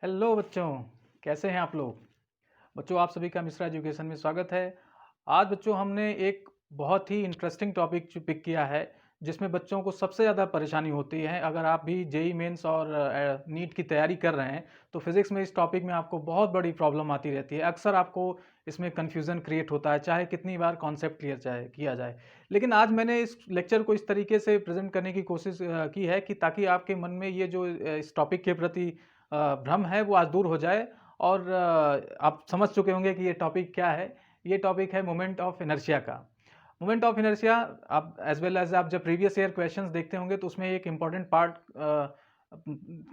Hello बच्चों, कैसे हैं आप लोग? बच्चों, आप सभी का मिश्रा एजुकेशन में स्वागत है। आज बच्चों हमने एक बहुत ही इंटरेस्टिंग टॉपिक पिक किया है, जिसमें बच्चों को सबसे ज़्यादा परेशानी होती है। अगर आप भी जेईई मेंस और नीट की तैयारी कर रहे हैं, तो फिज़िक्स में इस टॉपिक में आपको बहुत बड़ी प्रॉब्लम आती रहती है। अक्सर आपको इसमें कन्फ्यूज़न क्रिएट होता है, चाहे कितनी बार कॉन्सेप्ट किया जाए। लेकिन आज मैंने इस लेक्चर को इस तरीके से प्रेज़ेंट करने की कोशिश की है कि ताकि आपके मन में ये जो इस टॉपिक के प्रति भ्रम है, वो आज दूर हो जाए और आप समझ चुके होंगे कि ये टॉपिक क्या है। ये टॉपिक है मोमेंट ऑफ इनर्शिया का। मोमेंट ऑफ इनर्शिया, आप एज वेल एज आप जब प्रीवियस ईयर क्वेश्चंस देखते होंगे तो उसमें एक इम्पॉर्टेंट पार्ट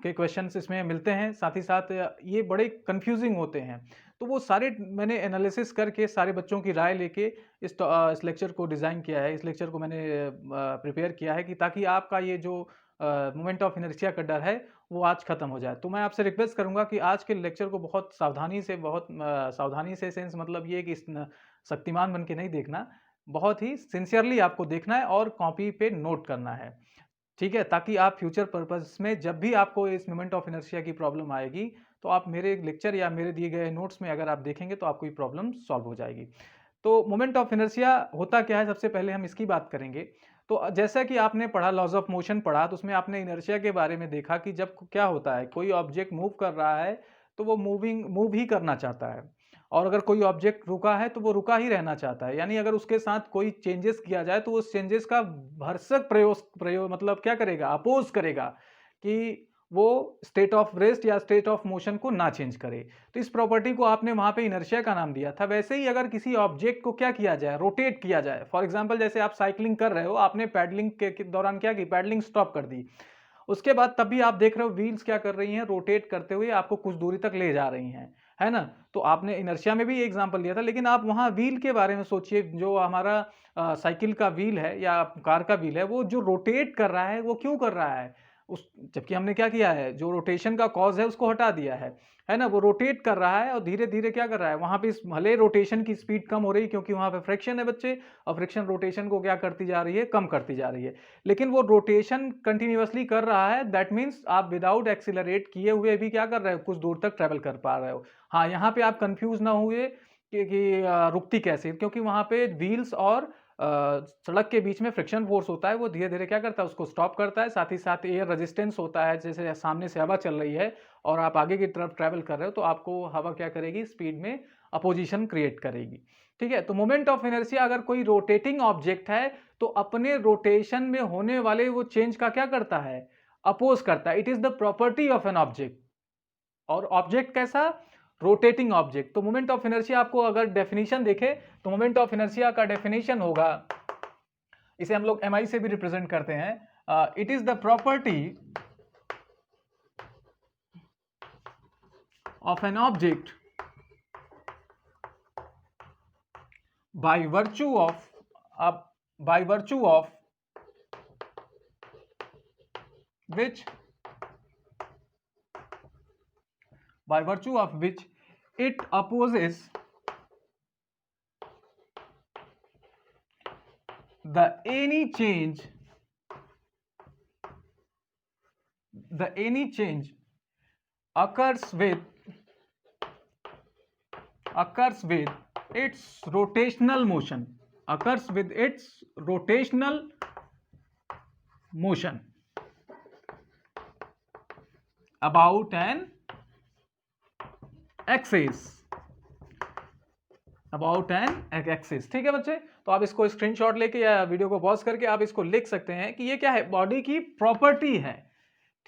के क्वेश्चंस इसमें मिलते हैं। साथ ही साथ ये बड़े कंफ्यूजिंग होते हैं। तो वो सारे मैंने एनालिसिस करके सारे बच्चों की राय लेके इस लेक्चर को डिज़ाइन किया है। इस लेक्चर को मैंने प्रिपेयर किया है कि ताकि आपका ये जो मोमेंट ऑफ इनर्शिया का डर है वो आज खत्म हो जाए। तो मैं आपसे रिक्वेस्ट करूंगा कि आज के लेक्चर को बहुत सावधानी से सेंस मतलब ये कि शक्तिमान बन के नहीं देखना, बहुत ही सिंसियरली आपको देखना है और कॉपी पे नोट करना है। ठीक है? ताकि आप फ्यूचर पर्पस में जब भी आपको इस मोमेंट ऑफ इनर्शिया की प्रॉब्लम आएगी, तो आप मेरे लेक्चर या मेरे दिए गए नोट्स में अगर आप देखेंगे तो आपको ये प्रॉब्लम सॉल्व हो जाएगी। तो मोमेंट ऑफ इनर्शिया होता क्या है, सबसे पहले हम इसकी बात करेंगे। तो जैसा कि आपने पढ़ा, लॉज ऑफ मोशन पढ़ा, तो उसमें आपने इनर्शिया के बारे में देखा कि जब क्या होता है, कोई ऑब्जेक्ट मूव कर रहा है तो वो मूव ही करना चाहता है, और अगर कोई ऑब्जेक्ट रुका है तो वो रुका ही रहना चाहता है। यानी अगर उसके साथ कोई चेंजेस किया जाए तो उस चेंजेस का भरसक प्रयोग प्रयोग मतलब क्या करेगा, अपोज करेगा कि वो स्टेट ऑफ रेस्ट या स्टेट ऑफ मोशन को ना चेंज करे। तो इस प्रॉपर्टी को आपने वहां पे इनर्शिया का नाम दिया था। वैसे ही अगर किसी ऑब्जेक्ट को क्या किया जाए, रोटेट किया जाए, फॉर एग्जांपल जैसे आप साइकिलिंग कर रहे हो, आपने पैडलिंग के दौरान क्या की, पैडलिंग स्टॉप कर दी। उसके बाद तब भी आप देख रहे हो व्हील्स क्या कर रही हैं, रोटेट करते हुए आपको कुछ दूरी तक ले जा रही हैं, है ना? तो आपने इनर्शिया में भी ये एग्जांपल लिया था, लेकिन आप वहां व्हील के बारे में सोचिए। जो हमारा साइकिल का व्हील है या कार का व्हील है, वो जो रोटेट कर रहा है वो क्यों कर रहा है? उस जबकि हमने क्या किया है, जो रोटेशन का कॉज है उसको हटा दिया है ना? वो रोटेट कर रहा है और धीरे धीरे क्या कर रहा है, वहां पे भले रोटेशन की स्पीड कम हो रही है क्योंकि वहां पे फ्रिक्शन है बच्चे, और फ्रिक्शन रोटेशन को क्या करती जा रही है, कम करती जा रही है। लेकिन वो रोटेशन कंटिन्यूअसली कर रहा है, दैट मीन्स आप विदाउट एक्सीलरेट किए हुए भी क्या कर रहे हो, कुछ दूर तक ट्रेवल कर पा रहे हो। हाँ, यहाँ पे आप कंफ्यूज ना हुए कि रुकती कैसे, क्योंकि वहां पे व्हील्स और सड़क के बीच में फ्रिक्शन फोर्स होता है, वो धीरे धीरे क्या करता है, उसको स्टॉप करता है। साथ ही साथ एयर रेजिस्टेंस होता है, जैसे सामने से हवा चल रही है और आप आगे की तरफ ट्रेवल कर रहे हो, तो आपको हवा क्या करेगी, स्पीड में अपोजिशन क्रिएट करेगी। ठीक है? तो मोमेंट ऑफ इनर्शिया, अगर कोई रोटेटिंग ऑब्जेक्ट है तो अपने रोटेशन में होने वाले वो चेंज का क्या करता है, अपोज करता है। It is the property of an object. और ऑब्जेक्ट कैसा, रोटेटिंग ऑब्जेक्ट। तो मोमेंट ऑफ इनर्शिया आपको अगर डेफिनेशन देखे तो मोमेंट ऑफ इनर्शिया का डेफिनेशन होगा, इसे हम लोग एमआई से भी रिप्रेजेंट करते हैं। It is the property of an object by virtue of by virtue of which it opposes the any change occurs with its rotational motion about an axis। ठीक है बच्चे? तो आप इसको स्क्रीनशॉट लेके या वीडियो को पॉज करके आप इसको लिख सकते हैं कि ये क्या है, बॉडी की प्रॉपर्टी है।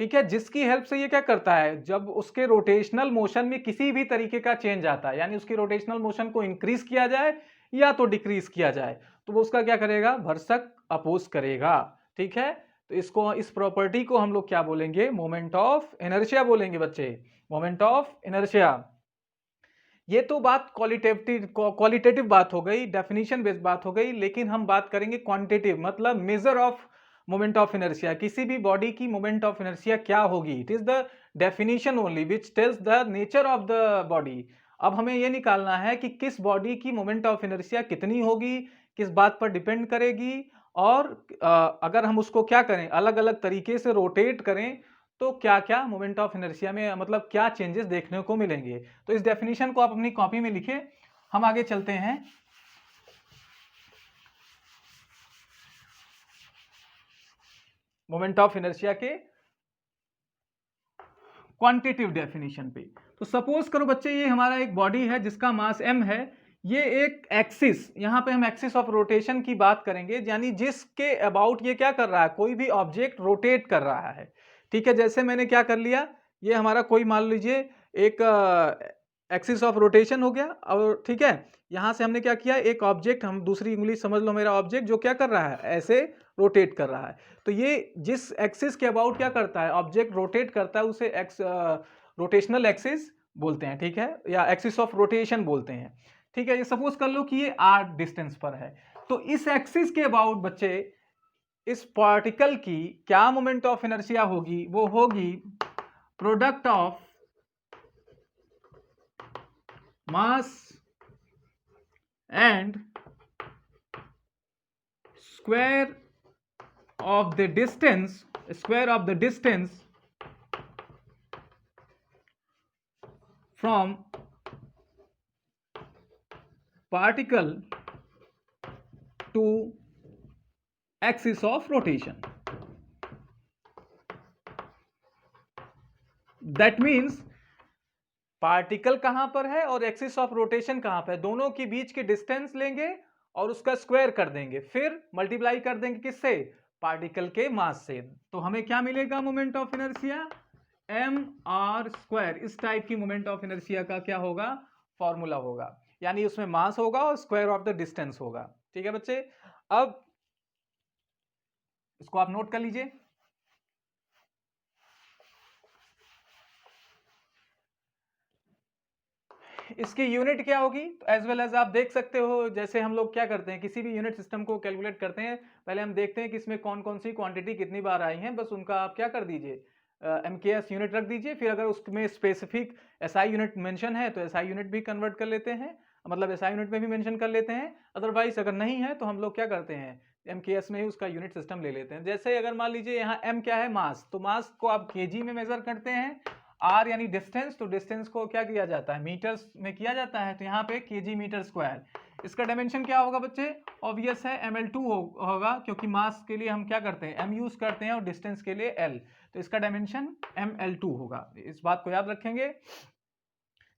ठीक है? जिसकी हेल्प से ये क्या करता है, जब उसके रोटेशनल मोशन में किसी भी तरीके का चेंज आता है, यानी उसकी रोटेशनल मोशन को इंक्रीज किया जाए या तो डिक्रीज किया जाए, तो वो उसका क्या करेगा, भरसक अपोज करेगा। ठीक है? तो इस प्रॉपर्टी को हम लोग क्या बोलेंगे, मोमेंट ऑफ इनर्शिया बोलेंगे बच्चे, मोमेंट ऑफ इनर्शिया। ये तो बात क्वालिटेटिव बात हो गई, डेफिनेशन बेस्ड बात हो गई। लेकिन हम बात करेंगे क्वांटिटेटिव, मतलब measure of moment of inertia. किसी भी बॉडी की मोमेंट ऑफ इनर्शिया क्या होगी, it is the definition only which tells the nature of the body. अब हमें यह निकालना है कि किस बॉडी की मोमेंट ऑफ इनर्शिया कितनी होगी, किस बात पर डिपेंड करेगी। और अगर हम उसको क्या करें, अलग अलग तरीके से रोटेट करें, तो क्या क्या मोमेंट ऑफ इनर्शिया में मतलब क्या चेंजेस देखने को मिलेंगे। तो इस डेफिनेशन को आप अपनी कॉपी में लिखिए। हम आगे चलते हैं। मोमेंट ऑफ इनर्शिया के क्वांटिटेटिव डेफिनेशन पे। तो सपोज करो बच्चे ये हमारा एक बॉडी है जिसका मास m है, ये एक एक्सिस, यहां पे हम एक्सिस ऑफ रोटेशन की बात करेंगे, यानी जिसके अबाउट ये क्या कर रहा है, कोई भी ऑब्जेक्ट रोटेट कर रहा है। ठीक है, जैसे मैंने क्या कर लिया, ये हमारा कोई मान लीजिए एक एक्सिस ऑफ रोटेशन हो गया, और ठीक है यहां से हमने क्या किया, एक ऑब्जेक्ट, हम दूसरी उंगली समझ लो मेरा ऑब्जेक्ट जो क्या कर रहा है, ऐसे रोटेट कर रहा है। तो ये जिस एक्सिस के अबाउट क्या करता है, ऑब्जेक्ट रोटेट करता है, उसे रोटेशनल एक्सिस बोलते हैं। ठीक है, या एक्सिस ऑफ रोटेशन बोलते हैं। ठीक है, ये सपोज कर लो कि ये r डिस्टेंस पर है, तो इस एक्सिस के अबाउट बच्चे इस पार्टिकल की क्या मोमेंट ऑफ इनर्शिया होगी, वो होगी product of mass and square of the distance, square of the distance from particle to axis of rotation. That means particle कहां पर है और एक्सिस ऑफ रोटेशन कहां पर है, दोनों के बीच की डिस्टेंस लेंगे और उसका स्क्वायर कर देंगे, फिर मल्टीप्लाई कर देंगे किससे, पार्टिकल के मास से। तो हमें क्या मिलेगा, moment of inertia mr square. इस टाइप की मोमेंट ऑफ इनर्शिया का क्या होगा, फॉर्मूला होगा, यानी उसमें मास होगा और स्क्वायर ऑफ द डिस्टेंस होगा। ठीक है बच्चे, अब इसको आप नोट कर लीजिए। इसकी यूनिट क्या होगी, तो एज वेल एज आप देख सकते हो, जैसे हम लोग क्या करते हैं, किसी भी यूनिट सिस्टम को कैलकुलेट करते हैं, पहले हम देखते हैं कि इसमें कौन कौन सी क्वांटिटी कितनी बार आई है, बस उनका आप क्या कर दीजिए, MKS यूनिट रख दीजिए। फिर अगर उसमें स्पेसिफिक SI यूनिट मेंशन है तो SI यूनिट भी कन्वर्ट कर लेते हैं, मतलब SI यूनिट में भी मेंशन कर लेते हैं। अदरवाइज अगर नहीं है तो हम लोग क्या करते हैं, MKS में ही उसका यूनिट सिस्टम ले लेते हैं। जैसे अगर मान लीजिए यहाँ M क्या है, मास, तो मास को आप kg में मेजर करते हैं, r यानी डिस्टेंस, तो डिस्टेंस को क्या किया जाता है, मीटर्स में किया जाता है, तो यहाँ पे kg मीटर स्क्वायर। इसका डायमेंशन क्या होगा बच्चे, ऑब्वियस है ml2 होगा, क्योंकि मास के लिए हम क्या करते हैं, m यूज करते हैं और डिस्टेंस के लिए l, तो इसका डायमेंशन ml2 होगा, इस बात को याद रखेंगे।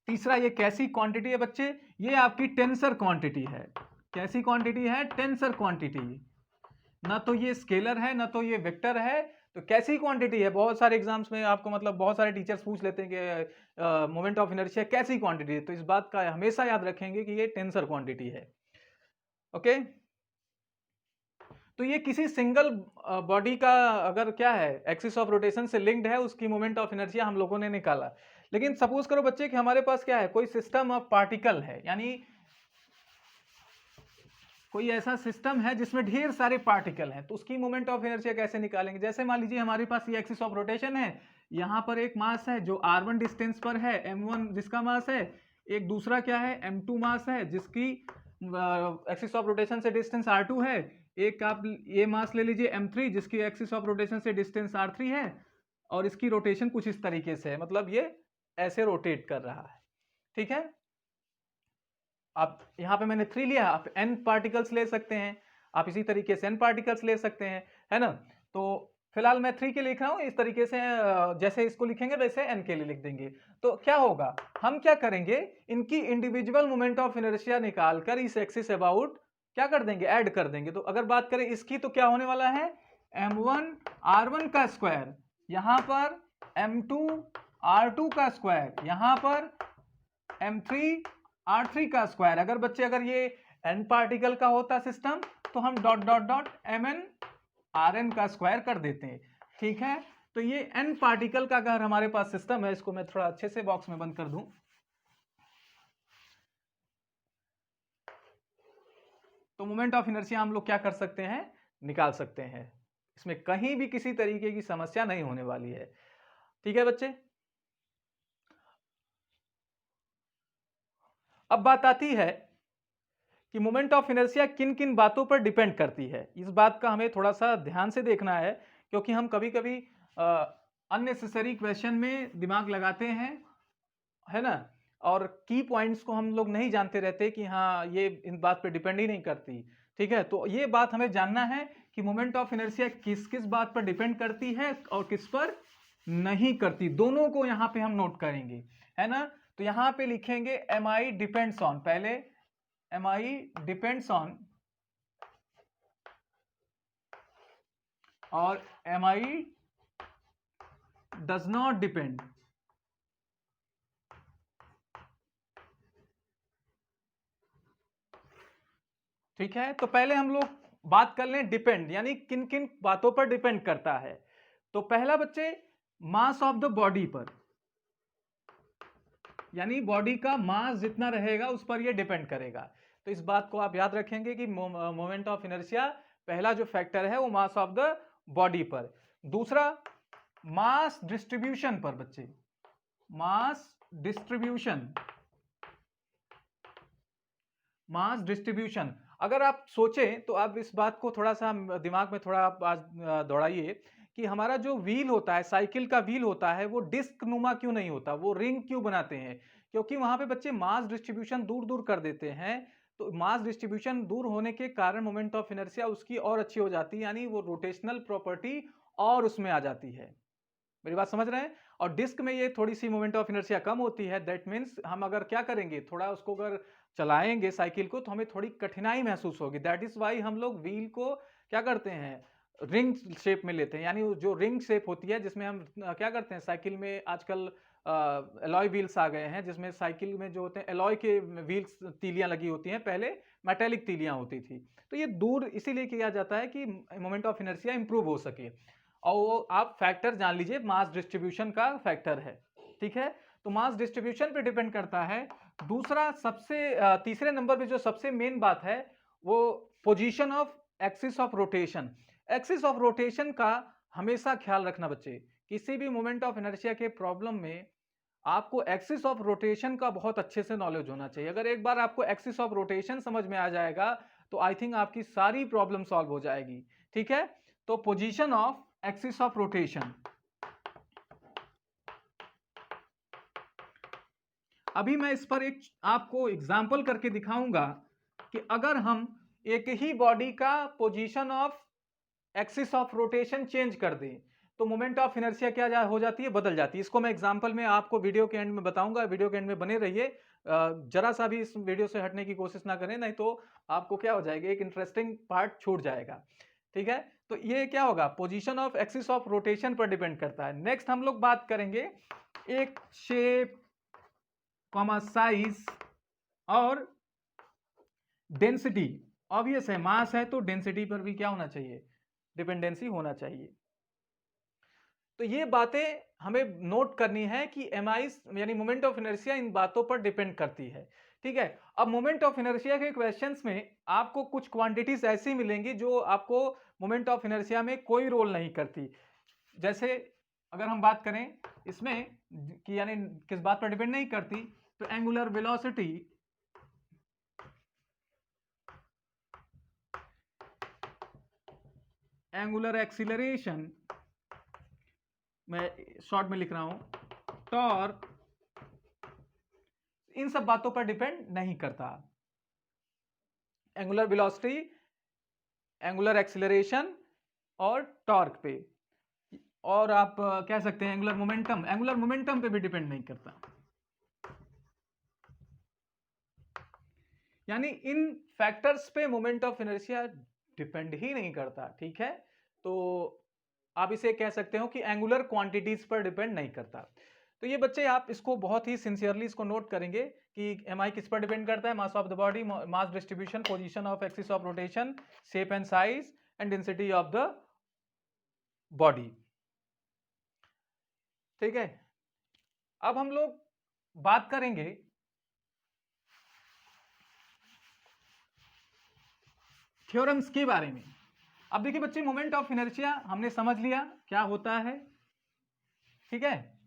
तीसरा, ये कैसी क्वांटिटी है बच्चे, ये आपकी टेंसर क्वांटिटी है। कैसी क्वांटिटी है, टेंसर क्वांटिटी, ना तो ये स्केलर है ना तो ये वेक्टर है, तो कैसी क्वांटिटी है। बहुत सारे एग्जाम्स में आपको मतलब बहुत सारे टीचर्स पूछ लेते हैं कि मोमेंट ऑफ इनर्शिया कैसी क्वांटिटी है, तो इस बात का हमेशा याद रखेंगे कि ये टेंसर क्वांटिटी है। ओके, तो ये किसी सिंगल बॉडी का अगर क्या है, एक्सिस ऑफ रोटेशन से लिंक्ड है, उसकी मोमेंट ऑफ इनर्शिया हम लोगों ने निकाला। लेकिन सपोज करो बच्चे कि हमारे पास क्या है, कोई सिस्टम ऑफ पार्टिकल है, यानी कोई ऐसा सिस्टम है जिसमें ढेर सारे पार्टिकल हैं, तो उसकी मोमेंट ऑफ इनर्शिया कैसे निकालेंगे। जैसे मान लीजिए हमारे पास ये एक्सिस ऑफ रोटेशन है, यहाँ पर एक मास है जो r1 डिस्टेंस पर है, m1 जिसका मास है, एक दूसरा क्या है, m2 मास है जिसकी एक्सिस ऑफ रोटेशन से डिस्टेंस r2 है, एक आप ये मास ले लीजिए m3 जिसकी एक्सिस ऑफ रोटेशन से डिस्टेंस r3 है, और इसकी रोटेशन कुछ इस तरीके से है, मतलब ये ऐसे रोटेट कर रहा है। ठीक है, आप यहाँ पे मैंने 3 लिया, आप n पार्टिकल्स ले सकते हैं, आप इसी तरीके से n पार्टिकल्स ले सकते हैं, है ना। तो फिलहाल मैं 3 के लिख रहा हूँ, इस तरीके से जैसे इसको लिखेंगे वैसे n के लिए लिख देंगे। तो क्या होगा, हम क्या करेंगे, इनकी इंडिविजुअल मोमेंट ऑफ इनर्शिया निकाल कर इस एक्सिस अबाउट क्या कर देंगे, ऐड कर देंगे। तो अगर बात करें इसकी, तो क्या होने वाला है, m1 r1 का स्क्वायर, यहाँ पर m2 r2 का स्क्वायर, यहाँ पर m3 r3 का स्क्वायर। अगर बच्चे अगर ये n पार्टिकल का होता सिस्टम, तो हम dot dot dot mn rn का स्क्वायर कर देते हैं। ठीक है, तो ये n पार्टिकल का अगर हमारे पास सिस्टम है, इसको मैं थोड़ा अच्छे से बॉक्स में बंद कर दूं, तो मोमेंट ऑफ इनर्शिया हम लोग क्या कर सकते हैं, निकाल सकते हैं। इसमें कहीं भी किसी तरीके की समस्या नहीं होने वाली है। ठीक है बच्चे, अब बात आती है कि मोमेंट ऑफ इनर्शिया किन किन बातों पर डिपेंड करती है। इस बात का हमें थोड़ा सा ध्यान से देखना है, क्योंकि हम कभी कभी अननेसेसरी क्वेश्चन में दिमाग लगाते हैं, है ना, और की पॉइंट्स को हम लोग नहीं जानते रहते कि हाँ ये इन बात पे डिपेंड ही नहीं करती। ठीक है, तो ये बात हमें जानना है कि मोमेंट ऑफ इनर्शिया किस किस बात पर डिपेंड करती है और किस पर नहीं करती, दोनों को यहां पे हम नोट करेंगे, है ना। तो यहां पे लिखेंगे एम आई डिपेंड्स ऑन, पहले एम आई डिपेंड्स ऑन और M I does not depend. ठीक है, तो पहले हम लोग बात कर लें डिपेंड यानी किन किन बातों पर डिपेंड करता है। तो पहला बच्चे मास ऑफ द बॉडी पर, यानी बॉडी का मास जितना रहेगा उस पर यह डिपेंड करेगा। तो इस बात को आप याद रखेंगे कि मोमेंट ऑफ इनर्शिया पहला जो फैक्टर है वो मास ऑफ द बॉडी पर। दूसरा मास डिस्ट्रीब्यूशन पर बच्चे, मास डिस्ट्रीब्यूशन, मास डिस्ट्रीब्यूशन। अगर आप सोचें तो आप इस बात को थोड़ा सा दिमाग में थोड़ा आप आज दौड़ाइए कि हमारा जो व्हील होता है, साइकिल का व्हील होता है, वो डिस्क नुमा क्यों नहीं होता, वो रिंग क्यों बनाते हैं? क्योंकि वहां पे बच्चे मास डिस्ट्रीब्यूशन दूर दूर कर देते हैं। तो मास डिस्ट्रीब्यूशन दूर होने के कारण मोमेंट ऑफ इनर्शिया उसकी और अच्छी हो जाती है, यानी वो रोटेशनल प्रॉपर्टी और उसमें आ जाती है। मेरी बात समझ रहे हैं? और डिस्क में ये थोड़ी सी मोमेंट ऑफ इनर्शिया कम होती है। दैट मीन्स हम अगर क्या करेंगे, थोड़ा उसको अगर चलाएंगे साइकिल को तो हमें थोड़ी कठिनाई महसूस होगी। दैट इज वाई हम लोग व्हील को क्या करते हैं, रिंग शेप में लेते हैं, यानी जो रिंग शेप होती है जिसमें हम क्या करते हैं, साइकिल में आजकल एलॉय व्हील्स आ गए हैं जिसमें साइकिल में जो होते हैं एलॉय के व्हील्स, तीलियां लगी होती हैं, पहले मेटेलिक तीलियां होती थी। तो ये दूर इसीलिए किया जाता है कि मोमेंट ऑफ इनर्शिया इंप्रूव हो सके। और वो आप फैक्टर जान लीजिए मास डिस्ट्रीब्यूशन का फैक्टर है। ठीक है, तो मास डिस्ट्रीब्यूशन पे डिपेंड करता है। दूसरा सबसे तीसरे नंबर पे जो सबसे मेन बात है वो position of axis of rotation. Axis of rotation का हमेशा ख्याल रखना बच्चे, किसी भी मोमेंट ऑफ इनर्शिया के प्रॉब्लम में आपको एक्सिस ऑफ रोटेशन का बहुत अच्छे से नॉलेज होना चाहिए। अगर एक बार आपको एक्सिस ऑफ रोटेशन समझ में आ जाएगा तो आई थिंक आपकी सारी प्रॉब्लम सॉल्व हो जाएगी। ठीक है, तो position of axis of rotation, अभी मैं इस पर एक आपको एग्जांपल करके दिखाऊंगा कि अगर हम एक ही बॉडी का position of axis of rotation change कर दें तो मोमेंट ऑफ इनर्शिया क्या हो जाती है, बदल जाती है। इसको मैं एग्जांपल में आपको वीडियो के एंड में बताऊंगा, वीडियो के एंड में बने रहिए। जरा सा भी इस वीडियो से हटने की कोशिश ना करें, नहीं तो आपको क्या हो जाएगा, एक इंटरेस्टिंग पार्ट छूट जाएगा। ठीक है, तो ये क्या होगा, position of axis of rotation पर डिपेंड करता है। नेक्स्ट हम लोग बात करेंगे एक शेप, साइज और डेंसिटी। ऑब्वियस है, मास है तो डेंसिटी पर भी क्या होना चाहिए, डिपेंडेंसी होना चाहिए। तो ये बातें हमें नोट करनी है कि एमआई यानी मोमेंट ऑफ इनर्शिया इन बातों पर डिपेंड करती है। ठीक है, अब मोमेंट ऑफ इनर्शिया के क्वेश्चंस में आपको कुछ क्वांटिटीज ऐसी मिलेंगी जो आपको मोमेंट ऑफ इनर्शिया में कोई रोल नहीं करती। जैसे अगर हम बात करें इसमें कि यानी किस बात पर डिपेंड नहीं करती, तो एंगुलर वेलोसिटी, एंगुलर एक्सीलरेशन, मैं शॉर्ट में लिख रहा हूं, टॉर्क, इन सब बातों पर डिपेंड नहीं करता। एंगुलर वेलोसिटी, एंगुलर एक्सीलरेशन और टॉर्क पे, और आप कह सकते हैं एंगुलर मोमेंटम, एंगुलर मोमेंटम पे भी डिपेंड नहीं करता। यानी इन फैक्टर्स पे मोमेंट ऑफ इनर्शिया डिपेंड ही नहीं करता। ठीक है, तो आप इसे कह सकते हो कि एंगुलर क्वांटिटीज पर डिपेंड नहीं करता। तो ये बच्चे आप इसको बहुत ही सिंसियरली इसको नोट करेंगे कि एमआई किस पर डिपेंड करता है, mass of the body, mass distribution, position of axis of rotation, shape and size and density of the body. ठीक है, अब हम लोग बात करेंगे थ्योरम्स के बारे में। अब देखिए बच्चे, मोमेंट ऑफ इनर्शिया हमने समझ लिया क्या होता है। ठीक है,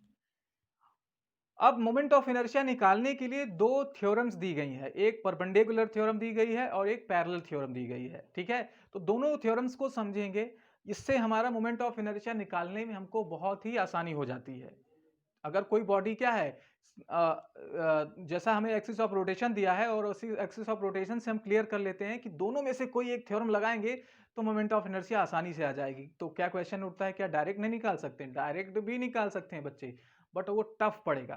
अब मोमेंट ऑफ इनर्शिया निकालने के लिए दो थ्योरम्स दी गई है, एक परपेंडिकुलर थ्योरम दी गई है और एक पैरेलल थ्योरम दी गई है। ठीक है, तो दोनों थ्योरम्स को समझेंगे इससे हमारा मोमेंट ऑफ इनर्शिया निकालने में हमको बहुत ही आसानी हो जाती है। अगर कोई बॉडी क्या है जैसा हमें एक्सिस ऑफ रोटेशन दिया है और उसी एक्सिस ऑफ रोटेशन से हम क्लियर कर लेते हैं कि दोनों में से कोई एक थ्योरम लगाएंगे तो मोमेंट ऑफ इनर्शिया आसानी से आ जाएगी। तो क्या क्वेश्चन उठता है, क्या डायरेक्ट नहीं निकाल सकते? डायरेक्ट भी निकाल सकते हैं बच्चे, बट वो टफ पड़ेगा।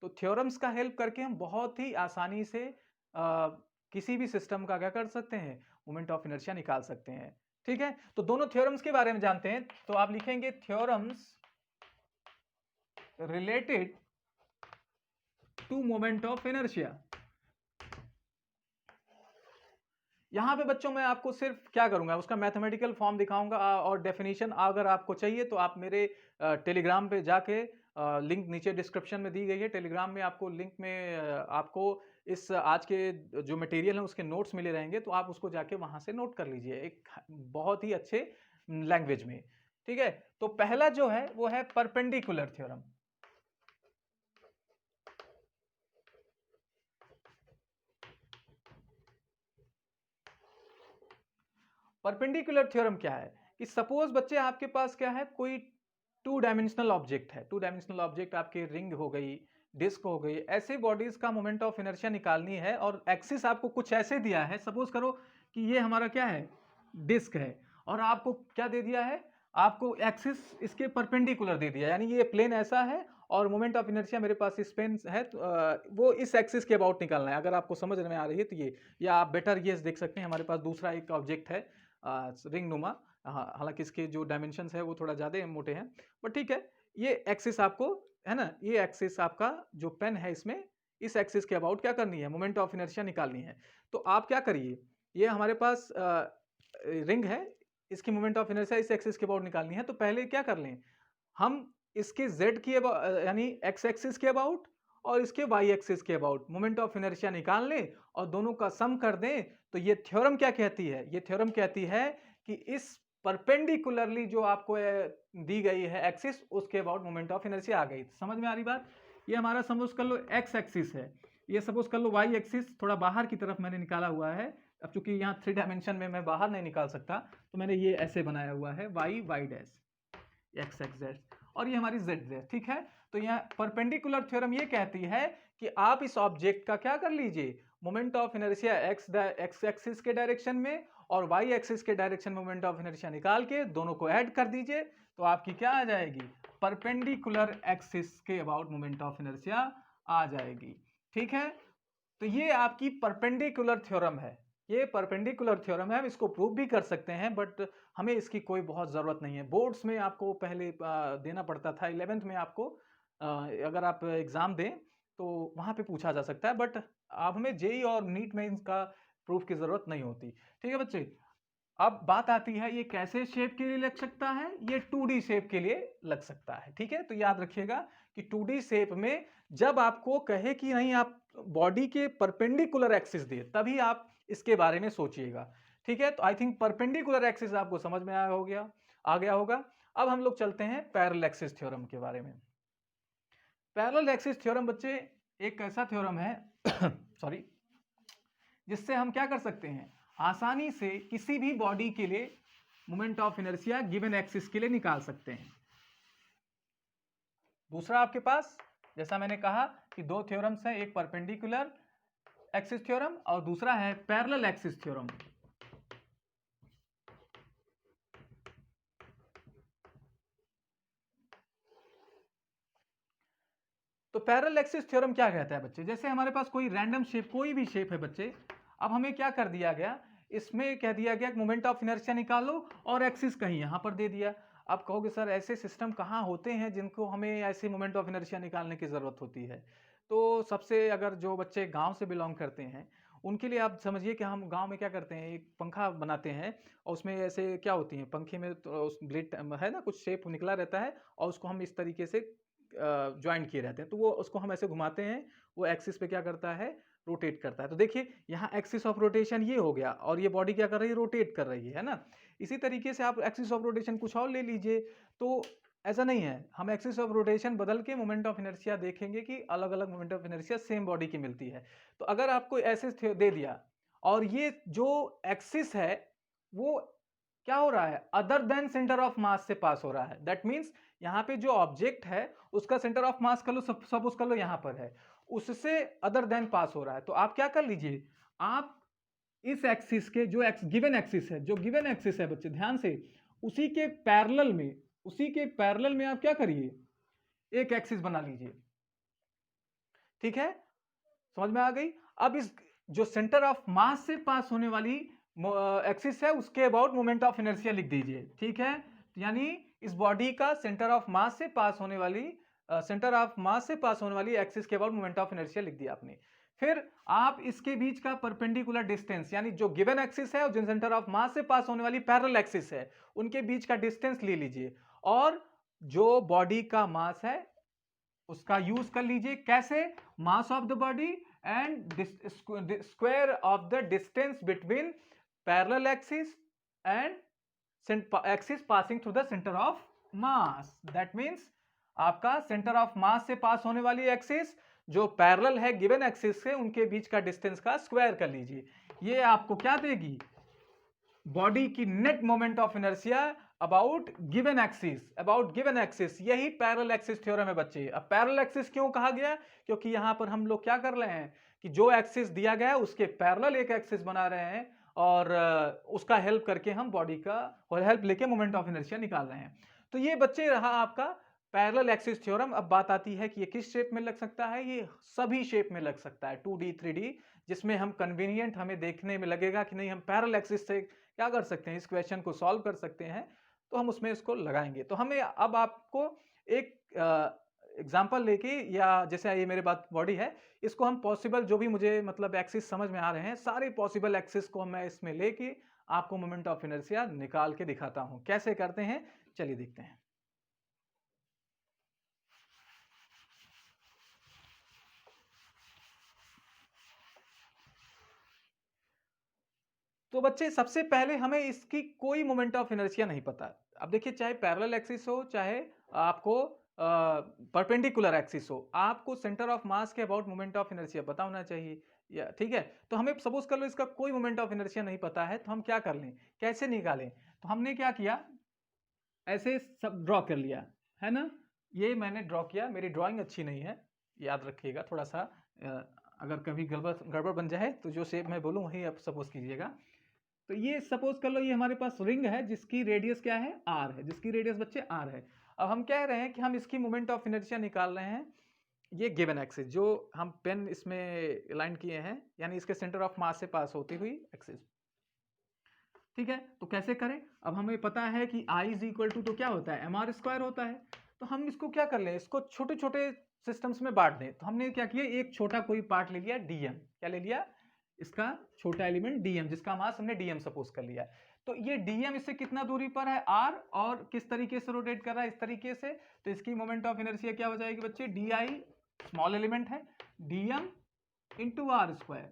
तो थ्योरम्स का हेल्प करके हम बहुत ही आसानी से किसी भी सिस्टम का क्या कर सकते हैं, मोमेंट ऑफ इनर्शिया निकाल सकते हैं। ठीक है, तो दोनों थ्योरम्स के बारे में जानते हैं। तो आप लिखेंगे theorems related to moment of inertia. यहां पे बच्चों मैं आपको सिर्फ क्या करूंगा, उसका मैथमेटिकल फॉर्म दिखाऊंगा और डेफिनेशन अगर आपको चाहिए तो आप मेरे टेलीग्राम पे जाके, लिंक नीचे डिस्क्रिप्शन में दी गई है, टेलीग्राम में आपको लिंक में आपको इस आज के जो मटेरियल है उसके नोट्स मिले रहेंगे, तो आप उसको जाके वहां से नोट कर लीजिए एक बहुत ही अच्छे लैंग्वेज में। ठीक है, तो पहला जो है वो है परपेंडिकुलर थ्योरम। परपेंडिकुलर थ्योरम क्या है कि सपोज बच्चे आपके पास क्या है, कोई टू डायमेंशनल ऑब्जेक्ट है। टू डायमेंशनल ऑब्जेक्ट आपके रिंग हो गई, डिस्क हो गई, ऐसे बॉडीज का मोमेंट ऑफ इनर्शिया निकालनी है और एक्सिस आपको कुछ ऐसे दिया है। सपोज करो कि ये हमारा क्या है, डिस्क है, और आपको क्या दे दिया है, आपको एक्सिस इसके परपेंडिकुलर दे दिया, यानी ये प्लेन ऐसा है और मोमेंट ऑफ इनर्शिया मेरे पास इस प्लेन है, तो वो इस एक्सिस के अबाउट निकालना है। अगर आपको समझ में आ रही है तो ये, या आप बेटर ये देख सकते हैं, हमारे पास दूसरा एक ऑब्जेक्ट है रिंग नुमा, हालांकि इसके जो डायमेंशंस है वो थोड़ा ज़्यादा मोटे हैं, बट ठीक है। ये एक्सिस आपको है ना, ये एक्सिस आपका जो पेन है इसमें, इस एक्सिस के अबाउट क्या करनी है, मोमेंट ऑफ इनर्शिया निकालनी है। तो आप क्या करिए, ये हमारे पास रिंग है, इसकी मोमेंट ऑफ इनर्शिया इस एक्सिस के अबाउट निकालनी है। तो पहले क्या कर लें, हम इसके z की यानी x एक्सिस के अबाउट और इसके y एक्सिस के अबाउट मोमेंट ऑफ इनर्शिया निकाल लें और दोनों का सम कर दें। तो ये थ्योरम क्या कहती है, ये थ्योरम कहती है कि इस परपेंडिकुलरली जो आपको दी गई है एक्सिस, उसके अबाउट मोमेंट ऑफ इनर्शिया आ गई। समझ में आ रही बात? ये हमारा सपोज कर लो x एक्सिस है, ये सपोज कर लो y एक्सिस थोड़ा बाहर की तरफ मैंने निकाला हुआ है। अब चूंकि यहाँ 3 डायमेंशन में मैं बाहर नहीं निकाल सकता, तो मैंने ये ऐसे बनाया हुआ है y dash x x dash, और ये हमारी z है। ठीक है, तो यहाँ परपेंडिकुलर थ्योरम ये कहती है कि आप इस ऑब्जेक्ट का क्या कर लीजिए, moment of inertia x axis के डायरेक्शन में और y एक्सिस के डायरेक्शन में मोमेंट ऑफ इनर्शिया निकाल के दोनों को ऐड कर दीजिए, तो आपकी क्या आ जाएगी, परपेंडिकुलर एक्सिस के अबाउट मोमेंट ऑफ इनर्शिया आ जाएगी। ठीक है, तो ये आपकी परपेंडिकुलर थ्योरम है, ये परपेंडिकुलर थ्योरम है। हम इसको प्रूव भी कर सकते हैं, बट हमें इसकी कोई बहुत ज़रूरत नहीं है। बोर्ड्स में आपको पहले देना पड़ता था, 11th में आपको अगर आप एग्ज़ाम दें तो वहाँ पे पूछा जा सकता है, बट अब हमें जेई और नीट में इसका प्रूफ की ज़रूरत नहीं होती। ठीक है बच्चे, अब बात आती है ये कैसे शेप के लिए लग सकता है, ये 2D शेप के लिए लग सकता है। ठीक है, तो याद रखिएगा कि 2D शेप में जब आपको कहे कि नहीं आप बॉडी के परपेंडिकुलर एक्सिस दे, तभी आप इसके बारे में सोचिएगा। ठीक है, तो आई थिंक परपेंडिकुलर एक्सिस आपको समझ में आ गया होगा। अब हम लोग चलते हैं पैरेलल एक्सिस थ्योरम के बारे में। पैरेलल एक्सिस थ्योरम बच्चे एक ऐसा थ्योरम है सॉरी, जिससे हम क्या कर सकते हैं, आसानी से किसी भी बॉडी के लिए moment of inertia given axis के लिए निकाल सकते हैं। दूसरा आपके पास, जैसा मैंने कहा कि दो थ्योरम्स हैं, एक परपेंडिकुलर एक्सिस थ्योरम और दूसरा है पैरेलल एक्सिस थ्योरम। तो पैरेलल एक्सिस थ्योरम क्या कहता है बच्चे, जैसे हमारे पास कोई रैंडम शेप, कोई भी शेप है बच्चे, अब हमें क्या कर दिया गया, इसमें कह दिया गया कि मोमेंट ऑफ इनर्शिया निकालो और एक्सिस कहीं यहां पर दे दिया। आप कहोगे सर ऐसे सिस्टम कहाँ होते हैं जिनको हमें ऐसे मोमेंट ऑफ इनर्शिया निकालने की ज़रूरत होती है। तो सबसे, अगर जो बच्चे गांव से बिलोंग करते हैं उनके लिए आप समझिए कि हम गांव में क्या करते हैं, एक पंखा बनाते हैं और उसमें ऐसे क्या होती है, पंखे में तो उस ब्लेड है ना, कुछ शेप निकला रहता है और उसको हम इस तरीके से ज्वाइंट किए रहते हैं, तो वो उसको हम ऐसे घुमाते हैं, वो एक्सिस पे क्या करता है, रोटेट करता है। तो देखिए यहाँ एक्सिस ऑफ रोटेशन ये हो गया और ये बॉडी क्या कर रही है, रोटेट कर रही है ना। इसी तरीके से आप एक्सिस ऑफ रोटेशन कुछ और ले लीजिए, तो ऐसा नहीं है, हम एक्सिस ऑफ रोटेशन बदल के मोमेंट ऑफ इनर्शिया देखेंगे कि अलग अलग moment of inertia same body की मिलती है। तो अगर आपको ऐसे दे दिया और ये जो एक्सिस है वो क्या हो रहा है, other than centre of mass से पास हो रहा है। दैट मीन्स यहाँ पे जो ऑब्जेक्ट है उसका सेंटर ऑफ मास कर लो, सपोज कर लो यहाँ पर है, उससे अदर देन पास हो रहा है। तो आप क्या कर लीजिए, आप इस एक्सिस के जो गिवन एक्सिस है, जो गिवन एक्सिस है बच्चे ध्यान से, उसी के पैरेलल में, उसी के पैरेलल में आप क्या करिए, एक एक्सिस बना लीजिए। ठीक है, समझ में आ गई। अब इस जो सेंटर ऑफ मास से पास होने वाली एक्सिस है उसके अबाउट मोमेंट ऑफ इनर्शिया लिख दीजिए। ठीक है, यानी इस बॉडी का सेंटर ऑफ मास से पास होने वाली एक्सिस के अबाउट मोमेंट ऑफ इनर्शिया लिख दिया आपने। फिर आप इसके बीच का परपेंडिकुलर डिस्टेंस, यानी जो गिवन एक्सिस है और जो सेंटर ऑफ मास से पास होने वाली पैरेलल एक्सिस है, उनके बीच का डिस्टेंस ले लीजिए और जो बॉडी का मास है उसका यूज कर लीजिए। कैसे, mass of the body and square of the distance between parallel axis and axis passing through the centre of mass. That means आपका सेंटर ऑफ मास से पास होने वाली एक्सिस जो पैरेलल है गिवन एक्सिस से, उनके बीच का डिस्टेंस का स्क्वायर कर लीजिए। ये आपको क्या देगी, बॉडी की net moment of inertia about given axis. यही पैरेलल एक्सिस थ्योरम है बच्चे। अब पैरेलल एक्सिस क्यों कहा गया, क्योंकि यहां पर हम लोग क्या कर रहे हैं कि जो एक्सिस दिया गया है उसके पैरेलल एक एक्सिस बना रहे हैं और उसका हेल्प करके हम बॉडी का हेल्प लेके मोमेंट ऑफ इनर्शिया निकाल रहे हैं। तो ये बच्चे रहा आपका पैरेलल एक्सिस थ्योरम। अब बात आती है कि ये किस शेप में लग सकता है। ये सभी शेप में लग सकता है, 2D 3D, जिसमें हम कन्वीनियंट हमें देखने में लगेगा कि नहीं हम पैरेलल एक्सिस से क्या कर सकते हैं, इस क्वेश्चन को सॉल्व कर सकते हैं, तो हम उसमें इसको लगाएंगे। तो हमें अब आपको एक एग्जांपल लेके, या जैसे ये मेरे पास बॉडी है, इसको हम पॉसिबल जो भी मुझे मतलब एक्सिस समझ में आ रहे हैं, सारे पॉसिबल एक्सिस को मैं इसमें लेके आपको मोमेंट ऑफ इनर्शिया निकाल के दिखाता हूं। कैसे करते हैं चलिए देखते हैं। तो बच्चे सबसे पहले हमें इसकी कोई मोमेंट ऑफ इनर्शिया नहीं पता। अब देखिए, चाहे पैरेलल एक्सिस हो चाहे आपको परपेंडिकुलर एक्सिस हो, आपको सेंटर ऑफ मास के अबाउट मोमेंट ऑफ इनर्शिया पता होना चाहिए। या ठीक है, तो हमें सपोज कर लो इसका कोई मोमेंट ऑफ इनर्शिया नहीं पता है, तो हम क्या कर लें, कैसे निकालें। तो हमने क्या किया, ऐसे सब ड्रॉ कर लिया है ना। ये मैंने ड्रॉ किया, मेरी ड्राइंग अच्छी नहीं है, याद रखिएगा थोड़ा सा। अगर कभी गड़बड़ बन जाए तो जो शेप मैं बोलूँ वही आप सपोज कीजिएगा। तो ये सपोज कर लो ये हमारे पास रिंग है जिसकी रेडियस क्या है, आर है, जिसकी रेडियस बच्चे आर है। अब हम कह रहे हैं कि हम इसकी मोमेंट ऑफ इनर्शिया निकाल रहे हैं, ये गिवन एक्सिस जो हम पेन इसमें लाइन किए हैं, यानी इसके सेंटर ऑफ मास से पास होती हुई एक्सिस। ठीक है, तो कैसे करें। अब हमें पता है कि I इज इक्वल टू तो क्या होता है, mr स्क्वायर होता है। तो हम इसको क्या कर लें, इसको छोटे छोटे सिस्टम्स में बांट दें। तो हमने क्या किया, एक छोटा कोई पार्ट ले लिया dm, क्या ले लिया, इसका छोटा एलिमेंट dm, जिसका मास हमने dm सपोज कर लिया। तो ये dm इससे कितना दूरी पर है, r, और किस तरीके से रोटेट कर रहा है, इस तरीके से। तो इसकी मोमेंट ऑफ इनर्शिया क्या हो जाएगी बच्चे, di, स्मॉल एलिमेंट है, dm इंटू आर स्क्वायर,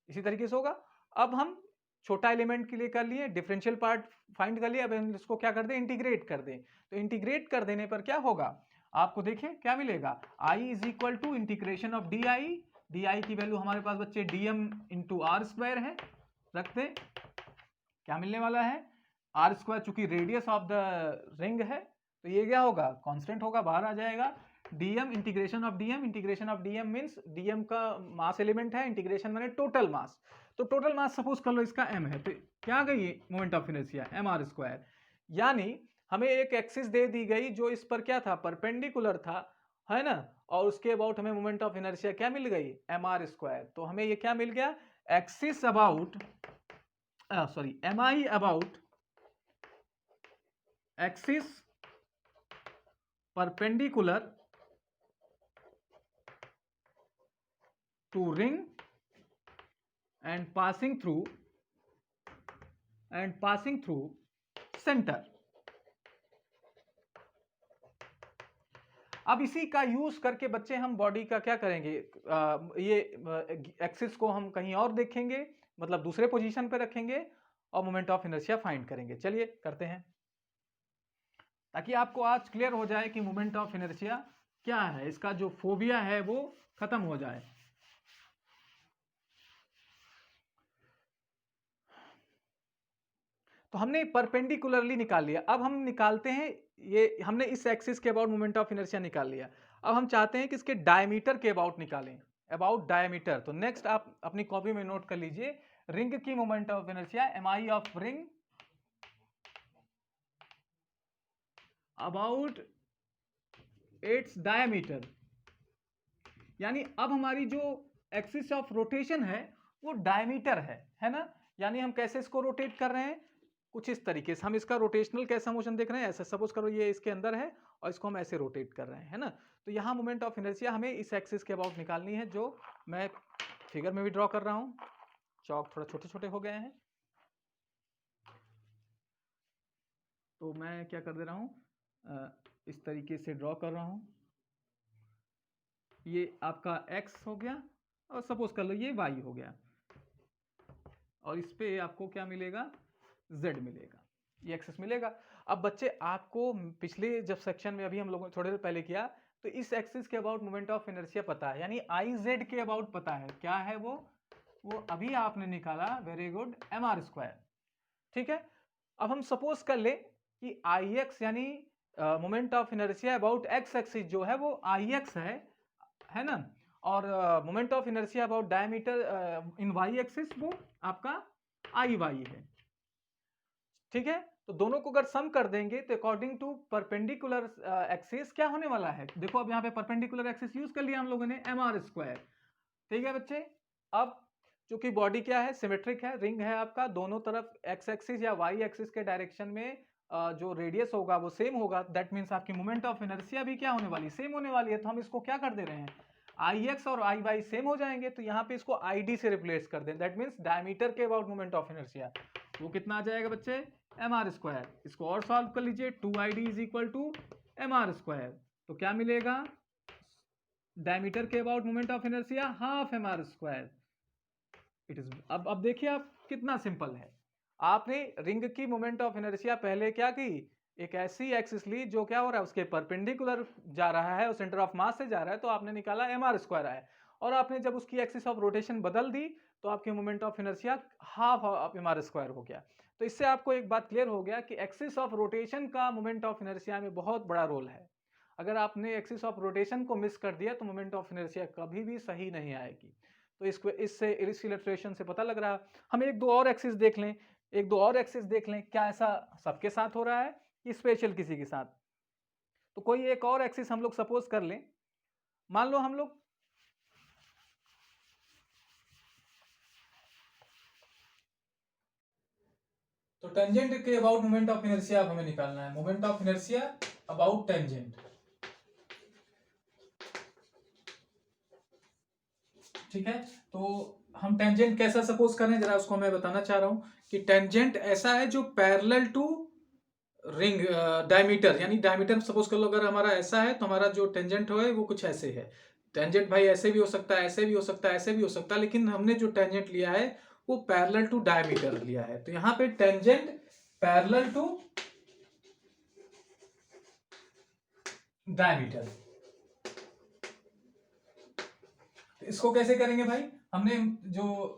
इसी तरीके से होगा। अब हम छोटा एलिमेंट के लिए कर लिए, डिफरेंशियल पार्ट फाइंड कर लिया। अब हम इसको क्या कर दें, इंटीग्रेट कर दें। तो इंटीग्रेट कर देने पर क्या होगा, आपको देखिए क्या मिलेगा, I is equal to integration of d I की वैल्यू हमारे पास बच्चे dm इंटू आर स्क्वायर है, रखते क्या मिलने वाला है, आर स्क्वायर, चूंकि रेडियस ऑफ द रिंग है तो ये क्या होगा, कांस्टेंट होगा, बाहर आ जाएगा। dm integration of dm means dm का मास एलिमेंट है, इंटीग्रेशन माने टोटल मास। तो टोटल मास सपोज कर लो इसका m है, तो क्या गई moment of inertia mr square. यानी हमें एक एक्सिस दे दी गई जो इस पर क्या था, परपेंडिकुलर था, है ना, और उसके अबाउट हमें मोमेंट ऑफ इनर्शिया क्या मिल गई, mr स्क्वायर। तो हमें ये क्या मिल गया, axis about mi about axis perpendicular to ring and passing through center। अब इसी का यूज करके बच्चे हम बॉडी का क्या करेंगे, ये एक्सिस को हम कहीं और देखेंगे, मतलब दूसरे पोजीशन पे रखेंगे और मोमेंट ऑफ इनर्शिया फाइंड करेंगे। चलिए करते हैं, ताकि आपको आज क्लियर हो जाए कि मोमेंट ऑफ इनर्शिया क्या है, इसका जो फोबिया है वो खत्म हो जाए। तो हमने परपेंडिकुलरली निकाल लिया। अब हम निकालते हैं, ये हमने इस एक्सिस के अबाउट मोमेंट ऑफ इनर्शिया निकाल लिया। अब हम चाहते हैं कि इसके डायमीटर के अबाउट निकालें, अबाउट डायमीटर। तो नेक्स्ट आप अपनी कॉपी में नोट कर लीजिए, रिंग की moment of inertia, MI of ring about its diameter. यानी अब हमारी जो एक्सिस ऑफ रोटेशन है वो डायमीटर है ना। यानी हम कैसे इसको रोटेट कर रहे हैं, कुछ इस तरीके से। हम इसका रोटेशनल कैसा मोशन देख रहे हैं, ऐसे सपोज करो ये इसके अंदर है और इसको हम ऐसे रोटेट कर रहे हैं, है ना। तो यहाँ मोमेंट ऑफ इनर्शिया हमें इस एक्सिस के अबाउट निकालनी है, जो मैं फिगर में भी ड्रॉ कर रहा हूँ। चौक थोड़ा छोटे छोटे हो गए हैं, तो मैं क्या कर दे रहा हूँ, इस तरीके से ड्रॉ कर रहा हूँ। ये आपका x हो गया और सपोज कर लो ये y हो गया, और इस पे आपको क्या मिलेगा, z मिलेगा, ये एक्सेस मिलेगा। अब बच्चे आपको पिछले जब सेक्शन में अभी हम लोगों ने थोड़ी देर पहले किया, तो इस एक्सिस के अबाउट मोमेंट ऑफ इनर्शिया पता है, यानी iz के अबाउट पता है। क्या है वो अभी आपने निकाला, वेरी गुड, mr²। ठीक है। अब हम सपोज कर ले कि ix यानी moment of inertia about x axis जो है वो ix है ना, और moment of inertia about diameter in y axis वो आपका iy है। ठीक है। तो दोनों को अगर सम कर देंगे तो अकॉर्डिंग टू परपेंडिकुलर एक्सिस क्या होने वाला है, देखो अब यहाँ पे परपेंडिकुलर एक्सिस यूज कर लिया हम लोगों ने, mr²। ठीक है बच्चे। अब चूंकि बॉडी क्या है, सिमेट्रिक है, रिंग है आपका, दोनों तरफ x एक्सिस या y एक्सिस के डायरेक्शन में जो रेडियस होगा वो सेम होगा। दैट मीन्स आपकी मोमेंट ऑफ इनर्शिया भी क्या होने वाली, सेम होने वाली है। तो हम इसको क्या कर दे रहे हैं, Ix और Iy सेम हो जाएंगे, तो यहाँ पे इसको Id से रिप्लेस कर दें। दैट मीन्स डायमीटर के अबाउट मोमेंट ऑफ इनर्शिया वो कितना आ जाएगा बच्चे, mr²। इसको और सॉल्व कर लीजिए, 2Id is equal to mr²। तो क्या मिलेगा, डायमीटर के about moment of inertia half mr²। It is, अब देखिए आप कितना सिंपल है। आपने रिंग की मोमेंट ऑफ इनर्शिया पहले क्या की, एक ऐसी एक्सिस ली जो क्या हो रहा है, उसके परपेंडिकुलर जा रहा है और सेंटर ऑफ मास से जा रहा है, तो आपने निकाला mr² है। और आपने जब उसकी एक्सिस ऑफ रोटेशन बदल दी तो आपकी moment of inertia half of mr² हो गया। तो इससे आपको एक बात क्लियर हो गया कि एक्सिस ऑफ रोटेशन का मोमेंट ऑफ इनर्शिया में बहुत बड़ा रोल है। अगर आपने एक्सिस ऑफ रोटेशन को मिस कर दिया तो मोमेंट ऑफ इनर्शिया कभी भी सही नहीं आएगी। तो इसको इससे इस इलस्ट्रेशन से पता लग रहा है। हम एक दो और एक्सिस देख लें, क्या ऐसा सबके साथ हो रहा है कि स्पेशल किसी के साथ। तो कोई एक और एक्सिस हम लोग सपोज कर लें, मान लो हम लोग तो टेंजेंट के अबाउट मोमेंट ऑफ इनर्शिया हमें निकालना है, moment of inertia about tangent. ठीक है। तो हम टेंजेंट कैसा सपोज करें, जरा उसको मैं बताना चाह रहा हूं कि टेंजेंट ऐसा है जो पैरेलल टू रिंग डायमीटर, यानी डायमीटर सपोज कर लो अगर हमारा ऐसा है तो हमारा जो टेंजेंट है वो कुछ ऐसे है। टेंजेंट भाई ऐसे भी हो सकता है, ऐसे भी हो सकता है, ऐसे भी हो सकता है, लेकिन हमने जो टेंजेंट लिया है वो पैरेलल टू डायमीटर लिया है। तो यहाँ पे टेंजेंट पैरेलल टू डायमीटर। तो इसको कैसे करेंगे भाई, हमने जो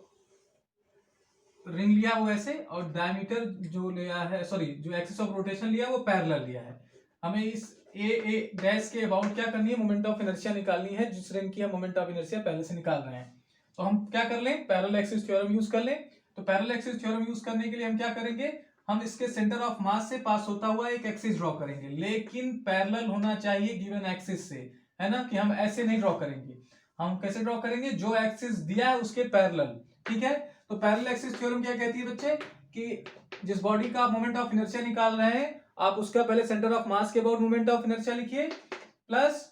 रिंग लिया वो ऐसे, और डायमीटर जो लिया है, सॉरी जो एक्सिस ऑफ रोटेशन लिया वो पैरेलल लिया है। हमें इस ए डैश के अबाउट क्या करनी है, मोमेंट ऑफ इनर्शिया निकालनी है, जिस रिंग की हम मोमेंट ऑफ इनर्शिया पहले से निकाल रहे हैं। तो हम क्या कर लें, पैरेलल एक्सिस थ्योरम यूज कर लें। तो पैरेलल एक्सिस थ्योरम यूज करने के लिए हम क्या करेंगे, हम इसके सेंटर ऑफ मास से पास होता हुआ एक एक्सिस ड्रॉ करेंगे, लेकिन पैरेलल होना चाहिए गिवन एक्सिस से, है ना, कि हम ऐसे नहीं ड्रॉ करेंगे। हम कैसे ड्रॉ करेंगे, जो एक्सिस दिया है उसके पैरेलल। ठीक है। तो पैरेलल एक्सिस थ्योरम क्या कहती है बच्चे, कि जिस बॉडी का आप मोमेंट ऑफ इनर्शिया निकाल रहे हैं, आप उसका पहले सेंटर ऑफ मास के अबाउट मोमेंट ऑफ इनर्शिया लिखिए, प्लस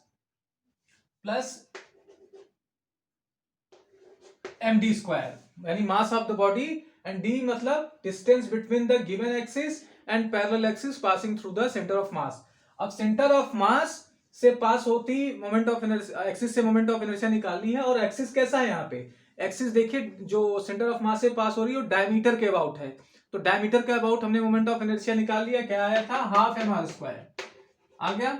md², यानी mass of the body, and d मतलब distance between the given axis and parallel axis passing through the centre of mass. अब सेंटर ऑफ मास से पास होती moment of inertia, axis से moment of inertia निकालनी है। और axis कैसा है, यहाँ पे एक्सिस देखिए जो सेंटर ऑफ मास से पास हो रही है डायमीटर के अबाउट है। तो डायमीटर के अबाउट हमने मोमेंट ऑफ इनर्शिया निकाल लिया, क्या आया था, हाफ mr² आ गया।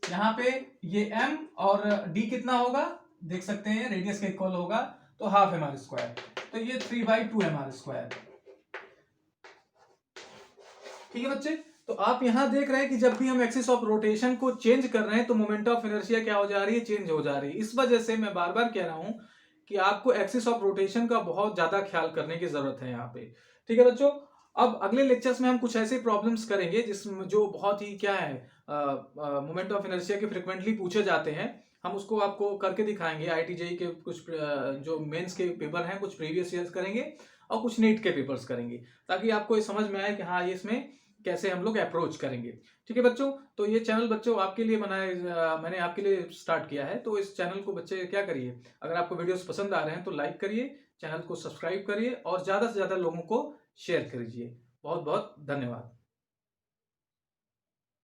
यहाँ पे ये m और d कितना होगा देख सकते हैं, रेडियस के इक्वल होगा, तो हाफ mr²। तो ये 3/2 mr²। ठीक है बच्चे, तो आप यहाँ देख रहे हैं कि जब भी हम एक्सिस ऑफ रोटेशन को चेंज कर रहे हैं तो मोमेंट ऑफ इनर्शिया क्या हो जा रही है, चेंज हो जा रही है। इस वजह से मैं बार बार कह रहा हूं कि आपको एक्सिस ऑफ रोटेशन का बहुत ज्यादा ख्याल करने की जरूरत है यहाँ पे। ठीक है बच्चों, अब अगले लेक्चर्स में हम कुछ ऐसे प्रॉब्लम्स करेंगे जिसमें जो बहुत ही क्या है, मोमेंट ऑफ इनर्शिया के फ्रिक्वेंटली पूछे जाते हैं। हम उसको आपको करके दिखाएंगे। IIT-JEE के कुछ जो मेंस के पेपर हैं, कुछ प्रीवियस ईयर्स करेंगे और कुछ नीट के पेपर्स करेंगे, ताकि आपको ये समझ में आए कि हाँ ये इसमें कैसे हम लोग अप्रोच करेंगे। ठीक है बच्चों, तो ये चैनल बच्चों आपके लिए मैंने आपके लिए स्टार्ट किया है। तो इस चैनल को बच्चे क्या करिए, अगर आपको वीडियोस पसंद आ रहे हैं तो लाइक करिए, चैनल को सब्सक्राइब करिए और ज़्यादा से ज़्यादा लोगों को शेयर करिए। बहुत बहुत धन्यवाद।